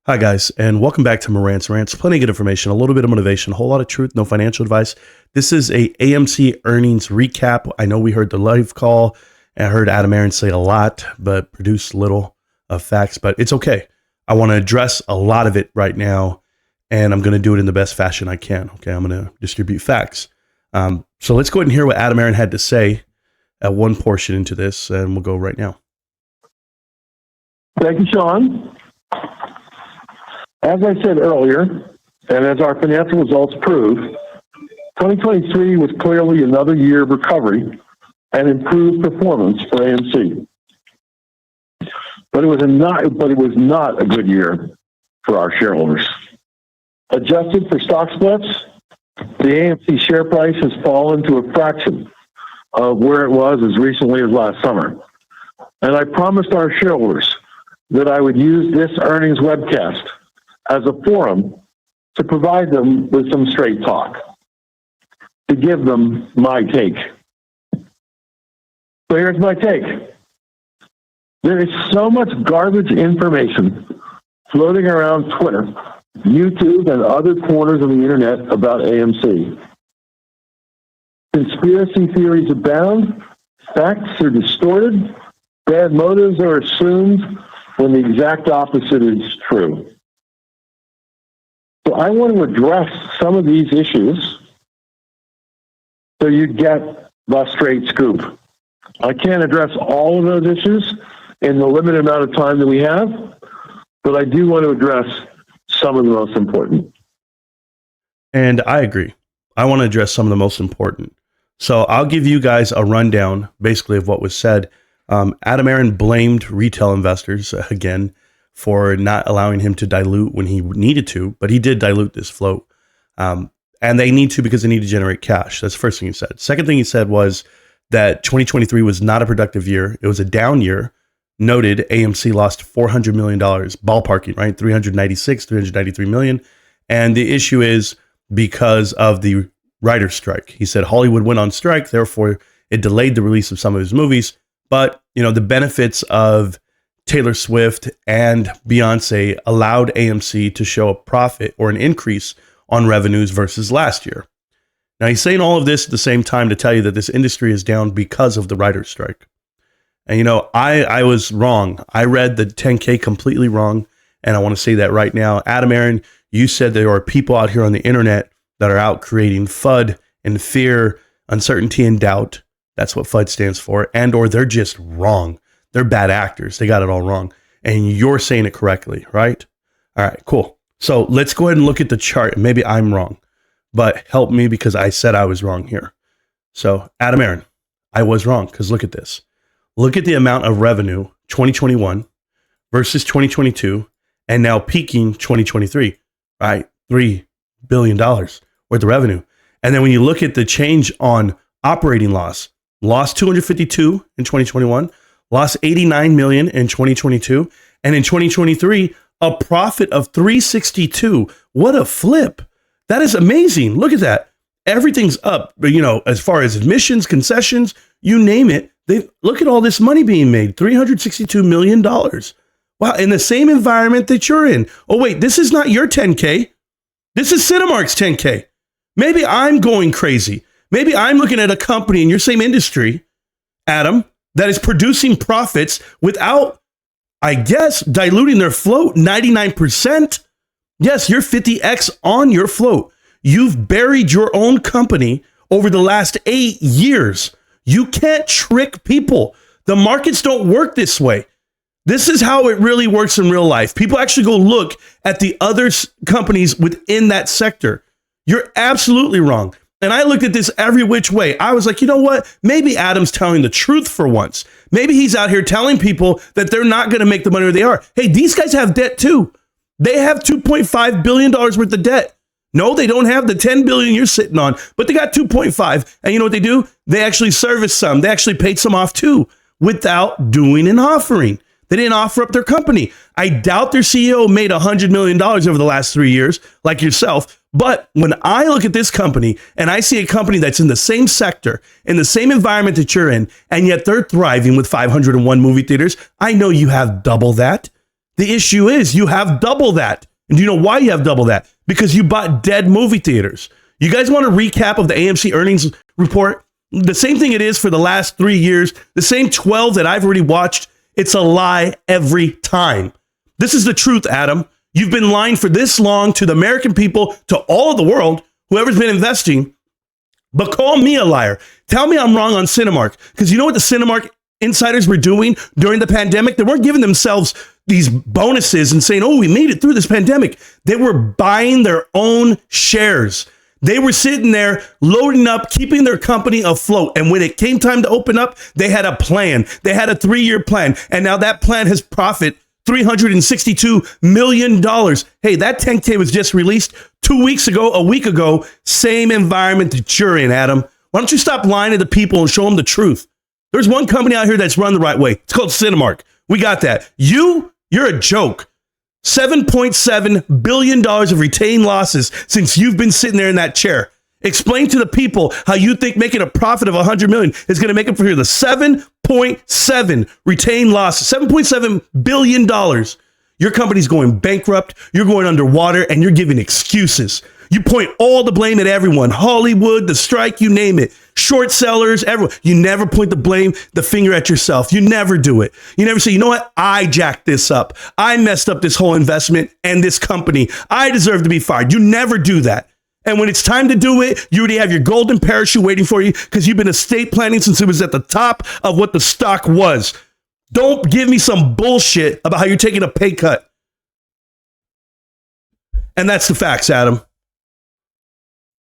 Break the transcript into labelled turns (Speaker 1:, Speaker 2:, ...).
Speaker 1: Hi, guys, and welcome back to Marantz Rantz. Plenty of good information, a little bit of motivation, a whole lot of truth, no financial advice. This is a AMC earnings recap. I know we heard the live call, and I heard Aron say a lot, but produce little of facts, but it's okay. I want to address a lot of it right now, and I'm going to do it in the best fashion I can. Okay, I'm going to distribute facts. So let's go ahead and hear what Aron had to say at one portion into this, and we'll go right now.
Speaker 2: Thank you, Sean. As I said earlier, and as our financial results prove, 2023 was clearly another year of recovery and improved performance for AMC. But it was not a good year for our shareholders. Adjusted for stock splits, the AMC share price has fallen to a fraction of where it was as recently as last summer. And I promised our shareholders that I would use this earnings webcast as a forum to provide them with some straight talk, to give them my take. So here's my take. There is so much garbage information floating around Twitter, YouTube, and other corners of the internet about AMC. Conspiracy theories abound, facts are distorted, bad motives are assumed when the exact opposite is true. So I want to address some of these issues so you get the straight scoop. I can't address all of those issues in the limited amount of time that we have, but I do want to address some of the most important.
Speaker 1: And I agree. I want to address some of the most important. So I'll give you guys a rundown, basically, of what was said. Aron blamed retail investors again for not allowing him to dilute when he needed to, but he did dilute this float. And they need to because they need to generate cash. That's the first thing he said. Second thing he said was that 2023 was not a productive year. It was a down year. Noted AMC lost $400 million, ballparking, right? 396, 393 million. And the issue is because of the writer's strike. He said Hollywood went on strike, therefore it delayed the release of some of his movies. But, the benefits of Taylor Swift and Beyonce allowed AMC to show a profit or an increase on revenues versus last year. Now, he's saying all of this at the same time to tell you that this industry is down because of the writer's strike. And, I was wrong. I read the 10K completely wrong. And I want to say that right now. Aron, you said there are people out here on the internet that are out creating FUD and fear, uncertainty, and doubt. That's what FUD stands for. And or they're just wrong. They're bad actors. They got it all wrong. And you're saying it correctly, right? All right, cool. So let's go ahead and look at the chart. Maybe I'm wrong, but help me because I said I was wrong here. So Aron, I was wrong because look at this. Look at the amount of revenue 2021 versus 2022 and now peaking 2023, right? $3 billion worth of revenue. And then when you look at the change on operating loss, lost 252 in 2021, lost 89 million in 2022, and in 2023, a profit of 362. What a flip. That is amazing. Look at that. Everything's up, as far as admissions, concessions, you name it. Look at all this money being made, $362 million. Wow, in the same environment that you're in. Oh, wait, this is not your 10K. This is Cinemark's 10K. Maybe I'm going crazy. Maybe I'm looking at a company in your same industry, Adam, that is producing profits without, I guess, diluting their float 99%. Yes, you're 50x on your float. You've buried your own company over the last 8 years. You can't trick people. The markets don't work this way. This is how it really works in real life. People actually go look at the other companies within that sector. You're absolutely wrong. And I looked at this every which way. I was like, you know what? Maybe Adam's telling the truth for once. Maybe he's out here telling people that they're not going to make the money they are. Hey, these guys have debt too. They have $2.5 billion worth of debt. No, they don't have the 10 billion you're sitting on, but they got 2.5. And you know what they do? They actually service some. They actually paid some off too without doing an offering. They didn't offer up their company. I doubt their CEO made $100 million over the last 3 years, like yourself. But when I look at this company and I see a company that's in the same sector, in the same environment that you're in, and yet they're thriving with 501 movie theaters, I know you have double that. The issue is you have double that. And do you know why you have double that? Because you bought dead movie theaters. You guys want a recap of the AMC earnings report? The same thing it is for the last 3 years, the same 12 that I've already watched. It's a lie every time. This is the truth, Adam. You've been lying for this long to the American people, to all of the world, whoever's been investing. But call me a liar. Tell me I'm wrong on Cinemark. Because you know what the Cinemark insiders were doing during the pandemic? They weren't giving themselves these bonuses and saying, oh, we made it through this pandemic. They were buying their own shares. They were sitting there loading up, keeping their company afloat. And when it came time to open up, they had a plan. They had a 3-year plan. And now that plan has profit $362 million. Hey, that 10K was just released 2 weeks ago, a week ago. Same environment that you're in, Adam. Why don't you stop lying to the people and show them the truth? There's one company out here that's run the right way. It's called Cinemark. We got that. You're a joke. $7.7 billion of retained losses since you've been sitting there in that chair. Explain to the people how you think making a profit of $100 million is going to make up for here. The 7.7 retained losses, $7.7 billion. Your company's going bankrupt. You're going underwater and you're giving excuses. You point all the blame at everyone. Hollywood, the strike, you name it. Short sellers, everyone. You never point the finger at yourself. You never do it. You never say, you know what? I jacked this up. I messed up this whole investment and this company. I deserve to be fired. You never do that. And when it's time to do it, you already have your golden parachute waiting for you because you've been estate planning since it was at the top of what the stock was. Don't give me some bullshit about how you're taking a pay cut. And that's the facts, Adam.